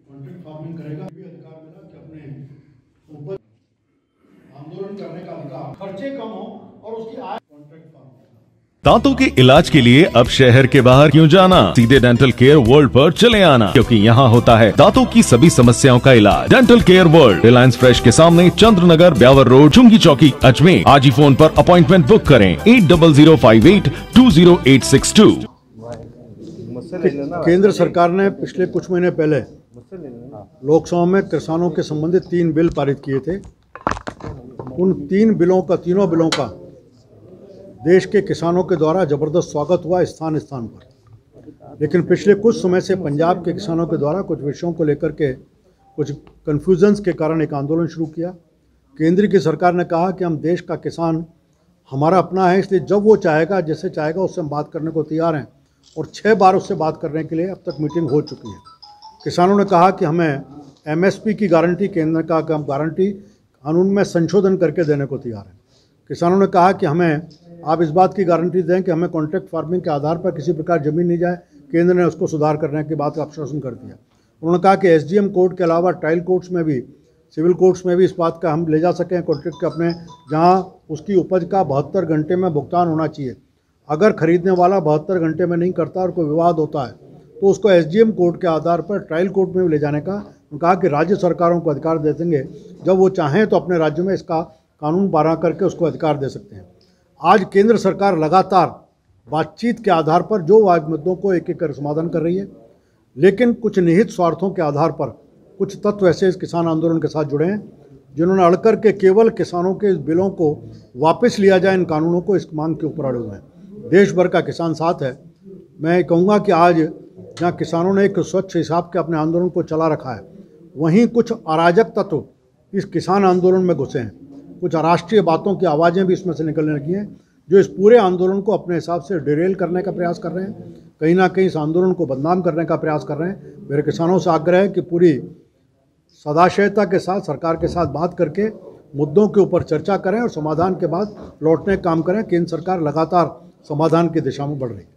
Contract farming करेगा भी अधिकार मिला कि अपने ऊपर आंदोलन करने का अधिकार, खर्चे कम हो और उसकी आय। कॉन्ट्रैक्ट फार्मिंग दांतों के इलाज के लिए अब शहर के बाहर क्यों जाना, सीधे डेंटल केयर वर्ल्ड पर चले आना, क्योंकि यहाँ होता है दांतों की सभी समस्याओं का इलाज। Dental care world, Reliance fresh के सामने, चंद्रनगर, ब्यावर रोड, चुंगी चौकी, अजमेर। आज ही फोन पर अपॉइंटमेंट बुक करें 8005820862। केंद्र सरकार ने पिछले कुछ महीने पहले लोकसभा में किसानों के संबंधित 3 बिल पारित किए थे। उन तीनों बिलों का देश के किसानों के द्वारा जबरदस्त स्वागत हुआ स्थान स्थान पर। लेकिन पिछले कुछ समय से पंजाब के किसानों के द्वारा कुछ विषयों को लेकर के कुछ कन्फ्यूजन्स के कारण एक आंदोलन शुरू किया। केंद्र की सरकार ने कहा कि हम देश का किसान हमारा अपना है, इसलिए जब वो चाहेगा, जैसे चाहेगा, उससे हम बात करने को तैयार हैं। और 6 बार उससे बात करने के लिए अब तक मीटिंग हो चुकी है। किसानों ने कहा कि हमें MSP की गारंटी, केंद्र का हम गारंटी कानून में संशोधन करके देने को तैयार हैं। किसानों ने कहा कि हमें आप इस बात की गारंटी दें कि हमें कॉन्ट्रैक्ट फार्मिंग के आधार पर किसी प्रकार ज़मीन नहीं जाए। केंद्र ने उसको सुधार करने की बात का आश्वासन कर दिया। उन्होंने कहा कि SDM कोर्ट के अलावा ट्रायल कोर्ट्स में भी, सिविल कोर्ट्स में भी इस बात का हम ले जा सकें कॉन्ट्रैक्ट के अपने, जहां उसकी उपज का 72 घंटे में भुगतान होना चाहिए। अगर खरीदने वाला 72 घंटे में नहीं करता और कोई विवाद होता है तो उसको SDM कोर्ट के आधार पर ट्रायल कोर्ट में भी ले जाने का उन्होंने कहा कि राज्य सरकारों को अधिकार दे देंगे। जब वो चाहें तो अपने राज्य में इसका कानून बना करके उसको अधिकार दे सकते हैं। आज केंद्र सरकार लगातार बातचीत के आधार पर जो मुद्दों को एक एक कर समाधान कर रही है, लेकिन कुछ निहित स्वार्थों के आधार पर कुछ तत्व ऐसे इस किसान आंदोलन के साथ जुड़े हैं जिन्होंने अड़कर के केवल किसानों के इस बिलों को वापस लिया जाए, इन कानूनों को, इस मांग के ऊपर अड़े हुए हैं। देश भर का किसान साथ है। मैं कहूँगा कि आज जहाँ किसानों ने एक स्वच्छ हिसाब के अपने आंदोलन को चला रखा है, वहीं कुछ अराजक तत्व इस किसान आंदोलन में घुसे हैं। कुछ अराष्ट्रीय बातों की आवाज़ें भी इसमें से निकलने लगी हैं जो इस पूरे आंदोलन को अपने हिसाब से डिरेल करने का प्रयास कर रहे हैं, कहीं ना कहीं इस आंदोलन को बदनाम करने का प्रयास कर रहे हैं। मेरे किसानों से आग्रह है कि पूरी सदाशयता के साथ सरकार के साथ बात करके मुद्दों के ऊपर चर्चा करें और समाधान के बाद लौटने का काम करें। केंद्र सरकार लगातार समाधान की दिशा में बढ़ रही है।